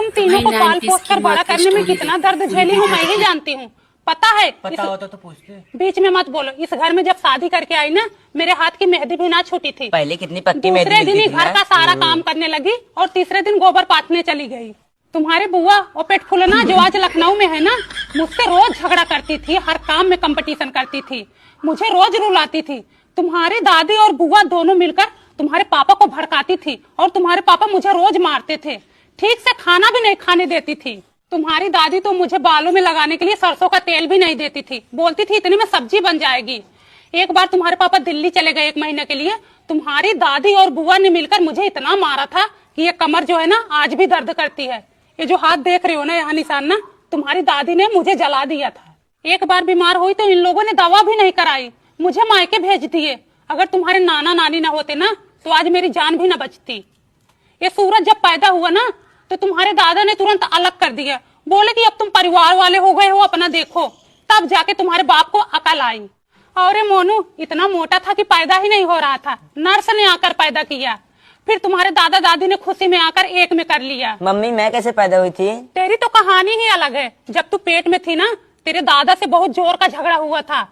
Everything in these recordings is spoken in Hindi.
तुम तीनों को पाल पोस कर बड़ा करने में कितना दर्द झेली हूँ मैं ही जानती हूँ। पता है? पता होता तो पूछते। बीच में मत बोलो। इस घर में जब शादी करके आई ना, मेरे हाथ की मेहंदी भी ना छूटी थी। पहले कितनी पक्की मेहंदी दूसरे दिन ही मिलती थी घर का सारा काम करने लगी और तीसरे दिन गोबर पाथने चली गई। तुम्हारे बुआ और पेट फुलना जो आज लखनऊ में है ना, मुझसे रोज झगड़ा करती थी, हर काम में कंपटीशन करती थी, मुझे रोज रुलाती थी। तुम्हारी दादी और बुआ दोनों मिलकर तुम्हारे पापा को भड़काती थी और तुम्हारे पापा मुझे रोज मारते थे। ठीक से खाना भी नहीं खाने देती थी। तुम्हारी दादी तो मुझे बालों में लगाने के लिए सरसों का तेल भी नहीं देती थी, बोलती थी इतनी में सब्जी बन जाएगी। एक बार तुम्हारे पापा दिल्ली चले गए 1 महीने के लिए, तुम्हारी दादी और बुआ ने मिलकर मुझे इतना मारा था कि ये कमर जो है ना आज भी दर्द करती है। ये जो हाथ देख रहे हो ना, यहाँ निशान ना, तुम्हारी दादी ने मुझे जला दिया था। एक बार बीमार हुई तो इन लोगों ने दवा भी नहीं कराई, मुझे मायके भेज दिए। अगर तुम्हारे नाना नानी ना होते ना तो आज मेरी जान भी ना बचती। ये सूरज जब पैदा हुआ ना तो तुम्हारे दादा ने तुरंत अलग कर दिया, बोले कि अब तुम परिवार वाले हो गए हो, अपना देखो। तब जाके तुम्हारे बाप को अकल आई। और मोनू इतना मोटा था कि पैदा ही नहीं हो रहा था, नर्स ने आकर पैदा किया। फिर तुम्हारे दादा दादी ने खुशी में आकर एक में कर लिया। मम्मी मैं कैसे पैदा हुई थी? तेरी तो कहानी ही अलग है। जब तू पेट में थी ना, तेरे दादा से बहुत जोर का झगड़ा हुआ था।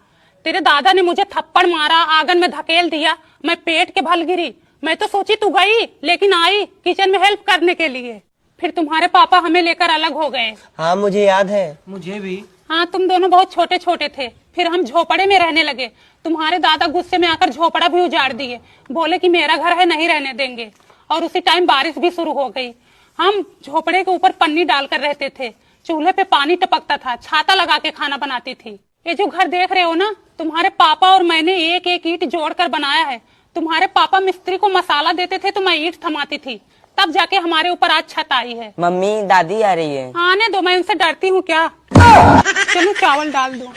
तेरे दादा ने मुझे थप्पड़ मारा, आंगन में धकेल दिया, मैं पेट के बल गिरी। मैं तो सोची तू गई, लेकिन आई किचन में हेल्प करने के लिए। फिर तुम्हारे पापा हमें लेकर अलग हो गए। हाँ मुझे याद है। मुझे भी। हाँ तुम दोनों बहुत छोटे छोटे थे। फिर हम झोपड़े में रहने लगे। तुम्हारे दादा गुस्से में आकर झोपड़ा भी उजाड़ दिए, बोले कि मेरा घर है, नहीं रहने देंगे। और उसी टाइम बारिश भी शुरू हो गई। हम झोपड़े के ऊपर पन्नी डालकर रहते थे, चूल्हे पे पानी टपकता था, छाता लगा के खाना बनाती थी। ये जो घर देख रहे हो ना, तुम्हारे पापा और मैंने एक एक ईंट जोड़कर बनाया है। तुम्हारे पापा मिस्त्री को मसाला देते थे तो मैं ईंट थमाती थी, तब जाके हमारे ऊपर आज छत आई है। मम्मी दादी आ रही है। आने दो, मैं उनसे डरती हूँ क्या? चलो चावल डाल दो।